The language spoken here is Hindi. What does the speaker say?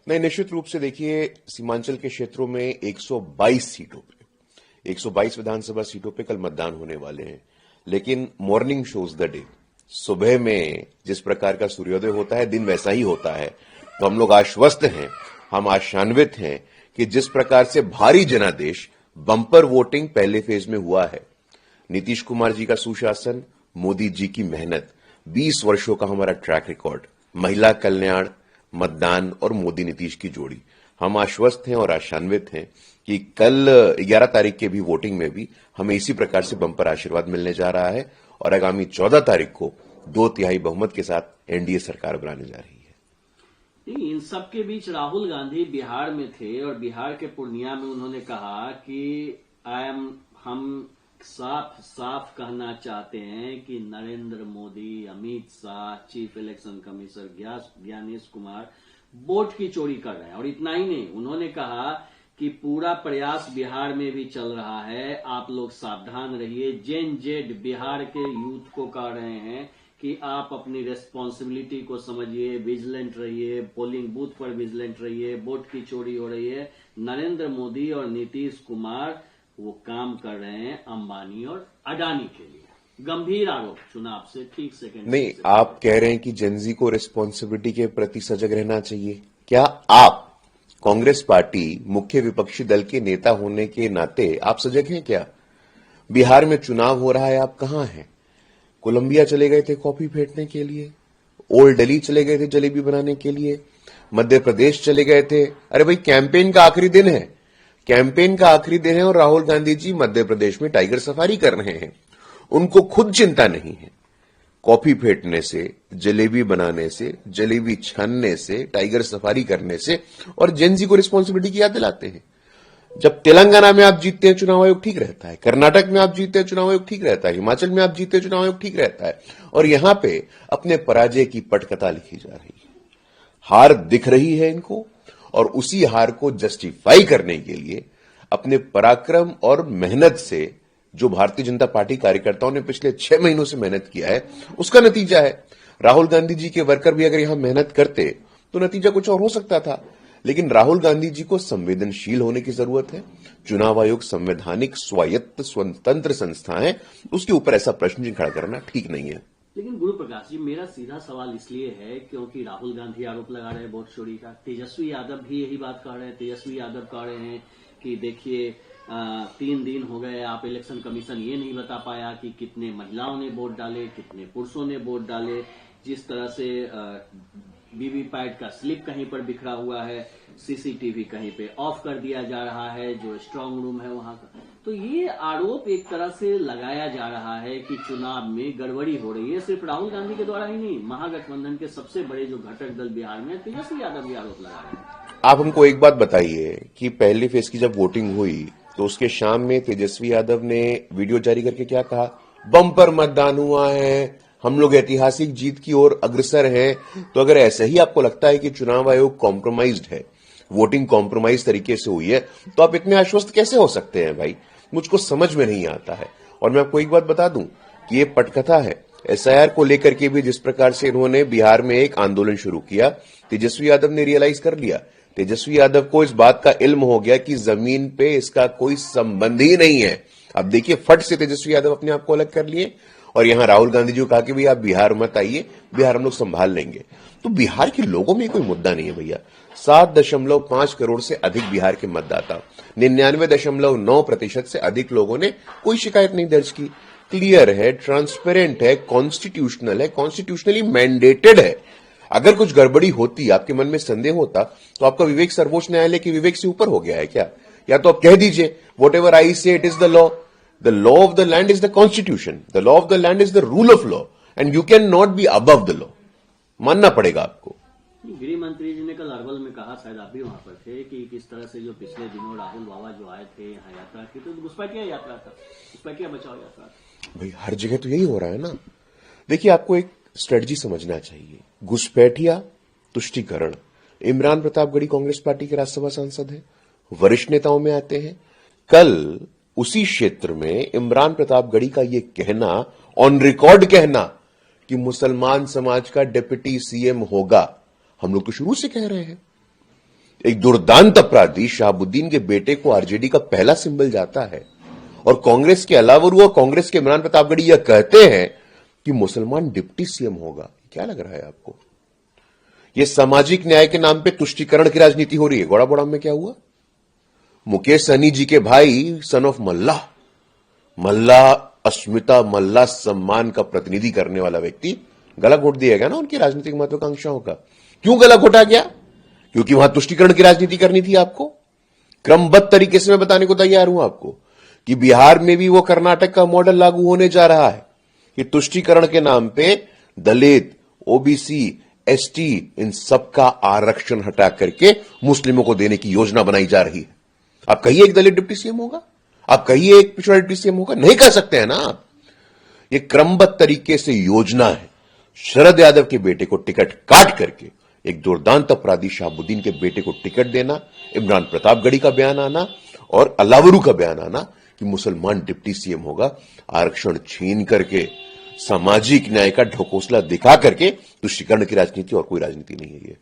नहीं, निश्चित रूप से देखिए, सीमांचल के क्षेत्रों में 122 सीटों पे 122 विधानसभा सीटों पे कल मतदान होने वाले हैं। लेकिन मॉर्निंग शोज द डे, सुबह में जिस प्रकार का सूर्योदय होता है दिन वैसा ही होता है। तो हम लोग आश्वस्त हैं, हम आशान्वित हैं कि जिस प्रकार से भारी जनादेश बम्पर वोटिंग पहले फेज में हुआ है, नीतीश कुमार जी का सुशासन, मोदी जी की मेहनत, 20 वर्षों का हमारा ट्रैक रिकॉर्ड, महिला कल्याण, मतदान और मोदी नीतीश की जोड़ी, हम आश्वस्त हैं और आशान्वित हैं कि कल 11 तारीख के भी वोटिंग में भी हमें इसी प्रकार से बम्पर आशीर्वाद मिलने जा रहा है और आगामी 14 तारीख को 2/3 बहुमत के साथ एनडीए सरकार बनाने जा रही है। इन सब के बीच राहुल गांधी बिहार में थे और बिहार के पूर्णिया में उन्होंने कहा कि हम साफ साफ कहना चाहते हैं कि Narendra Modi, Amit Shah, chief election commissioner Gyanesh Kumar vote की चोरी कर रहे हैं। और इतना ही नहीं, उन्होंने कहा कि पूरा प्रयास बिहार में भी चल रहा है, आप लोग सावधान रहिए। जेन जेड बिहार के यूथ को कह रहे हैं कि आप अपनी रेस्पॉन्सिबिलिटी को समझिए, विजिलेंट रहिए, पोलिंग बूथ पर विजिलेंट रहिए, वोट की चोरी हो रही है। नरेंद्र मोदी और नीतीश कुमार वो काम कर रहे हैं अंबानी और अडानी के लिए। गंभीर आरोप चुनाव से ठीक सेकंड नहीं, आप कह रहे हैं कि जेनजी को रिस्पॉन्सिबिलिटी के प्रति सजग रहना चाहिए। क्या आप कांग्रेस पार्टी मुख्य विपक्षी दल के नेता होने के नाते आप सजग हैं क्या? बिहार में चुनाव हो रहा है, आप कहां हैं? कोलंबिया चले गए थे कॉफी फेंटने के लिए, ओल्ड दिल्ली चले गए थे जलेबी बनाने के लिए, मध्य प्रदेश चले गए थे। अरे भाई, कैंपेन का आखिरी दिन है, कैंपेन का आखिरी दिन है और राहुल गांधी जी मध्य प्रदेश में टाइगर सफारी कर रहे हैं। उनको खुद चिंता नहीं है। कॉफी फेंटने से, जलेबी बनाने से, जलेबी छानने से, टाइगर सफारी करने से और जेनजी को रिस्पॉन्सिबिलिटी की याद दिलाते हैं। जब तेलंगाना में आप जीतते हैं चुनाव आयोग ठीक रहता है, कर्नाटक में आप जीतते हैं चुनाव आयोग ठीक रहता है, हिमाचल में आप जीतते हैं चुनाव आयोग ठीक रहता है, और यहां पे अपने पराजय की पटकथा लिखी जा रही है। हार दिख रही है इनको और उसी हार को जस्टिफाई करने के लिए अपने पराक्रम और मेहनत से जो भारतीय जनता पार्टी कार्यकर्ताओं ने पिछले 6 महीनों से मेहनत किया है, उसका नतीजा है। राहुल गांधी जी के वर्कर भी अगर यहां मेहनत करते तो नतीजा कुछ और हो सकता था। लेकिन राहुल गांधी जी को संवेदनशील होने की जरूरत है। चुनाव आयोग संवैधानिक स्वायत्त स्वतंत्र संस्था है, उसके ऊपर ऐसा प्रश्न खड़ा करना ठीक नहीं है। लेकिन गुरु प्रकाश जी, मेरा सीधा सवाल इसलिए है क्योंकि राहुल गांधी आरोप लगा रहे हैं वोट चोरी का, तेजस्वी यादव भी यही बात कह रहे हैं। तेजस्वी यादव कह रहे हैं कि देखिए 3 दिन हो गए, आप इलेक्शन कमीशन ये नहीं बता पाया कि कितने महिलाओं ने वोट डाले, कितने पुरुषों ने वोट डाले। जिस तरह से वीवीपैट का स्लिप कहीं पर बिखरा हुआ है, सीसीटीवी कहीं पे ऑफ कर दिया जा रहा है, जो स्ट्रांग रूम है वहां का। तो ये आरोप एक तरह से लगाया जा रहा है कि चुनाव में गड़बड़ी हो रही है। सिर्फ राहुल गांधी के द्वारा ही नहीं, महागठबंधन के सबसे बड़े जो घटक दल बिहार में, तेजस्वी यादव भी आरोप लगा रहे हैं। आप हमको एक बात बताइए कि पहली फेज की जब वोटिंग हुई तो उसके शाम में तेजस्वी यादव ने वीडियो जारी करके क्या कहा? बम्पर मतदान हुआ है, हम लोग ऐतिहासिक जीत की ओर अग्रसर हैं। तो अगर ऐसा ही आपको लगता है कि चुनाव आयोग कॉम्प्रोमाइज्ड है, वोटिंग कॉम्प्रोमाइज तरीके से हुई है, तो आप इतने आश्वस्त कैसे हो सकते हैं भाई? मुझको समझ में नहीं आता है। और मैं आपको एक बात बता दूं कि ये पटकथा है। एसआईआर को लेकर के भी जिस प्रकार से इन्होंने बिहार में एक आंदोलन शुरू किया, तेजस्वी यादव ने रियलाइज कर लिया। तेजस्वी यादव को इस बात का इल्म हो गया कि जमीन पे इसका कोई संबंध ही नहीं है। अब देखिए, फट से तेजस्वी यादव अपने आप को अलग कर लिए और यहां राहुल गांधी जी को कहा कि भैया आप बिहार मत आइए, बिहार हम लोग संभाल लेंगे। तो बिहार के लोगों में कोई मुद्दा नहीं है भैया। 7.5 करोड़ से अधिक बिहार के मतदाता, 99.9% से अधिक लोगों ने कोई शिकायत नहीं दर्ज की। क्लियर है, ट्रांसपेरेंट है, कॉन्स्टिट्यूशनल है, कॉन्स्टिट्यूशनली मैंडेटेड है। अगर कुछ गड़बड़ी होती, आपके मन में संदेह होता, तो आपका विवेक सर्वोच्च न्यायालय के विवेक से ऊपर हो गया है क्या? या तो आप कह दीजिए, वॉट एवर आई से it is the law, the law of the land is the constitution, the law of the land is the rule of law and you can not be above the law. मानना पड़ेगा आपको। गृह मंत्री जी ने कल अरवल में कहा, शायद आप भी वहां पर थे, कि किस तरह से जो पिछले दिनों राहुल बाबा जो आए थे यहाँ यात्रा की, तो घुसपैठिया यात्रा था, घुसपैठिया बचाओ यात्रा था। भाई हर जगह तो यही हो रहा है ना। देखिए, आपको एक स्ट्रेटजी समझना चाहिए। घुसपैठिया, तुष्टीकरण। इमरान प्रतापगढ़ी कांग्रेस पार्टी के राज्यसभा सांसद हैं, वरिष्ठ नेताओं में आते हैं। कल उसी क्षेत्र में इमरान प्रतापगढ़ी का यह कहना, ऑन रिकॉर्ड कहना, कि मुसलमान समाज का डिप्टी सीएम होगा, हम लोग तो शुरू से कह रहे हैं। एक दुर्दांत अपराधी शहाबुद्दीन के बेटे को आरजेडी का पहला सिंबल जाता है और कांग्रेस के अलावा और कांग्रेस के इमरान प्रतापगढ़ी यह कहते हैं कि मुसलमान डिप्टी सीएम होगा। क्या लग रहा है आपको? यह सामाजिक न्याय के नाम पे तुष्टीकरण की राजनीति हो रही है। गौड़ाबोड़ाम में क्या हुआ? मुकेश सहनी जी के भाई सन ऑफ मल्ला अस्मिता मल्ला सम्मान का प्रतिनिधि करने वाला व्यक्ति गला घोट दिया गया ना उनकी राजनीतिक महत्वाकांक्षाओं का। क्यों गला घोटा गया? क्योंकि वहां तुष्टीकरण की राजनीति करनी थी आपको। क्रमबद्ध तरीके से मैं बताने को तैयार हूं आपको कि बिहार में भी वो कर्नाटक का मॉडल लागू होने जा रहा है कि तुष्टीकरण के नाम पे दलित, ओबीसी, एसटी इन सबका आरक्षण हटा करके मुस्लिमों को देने की योजना बनाई जा रही है। आप कहिए एक दलित डिप्टी सीएम होगा, आप कहिए एक पिछड़ा डिप्टी सीएम होगा, नहीं कह सकते हैं ना आप। ये क्रमबद्ध तरीके से योजना है। शरद यादव के बेटे को टिकट काट करके एक दुर्दांत अपराधी शहाबुद्दीन के बेटे को टिकट देना, इमरान प्रतापगढ़ी का बयान आना और अलावरू का बयान आना कि मुसलमान डिप्टी सीएम होगा, आरक्षण छीन करके सामाजिक न्याय का ढकोसला दिखा करके तुष्टीकरण की राजनीति और कोई राजनीति नहीं है ये।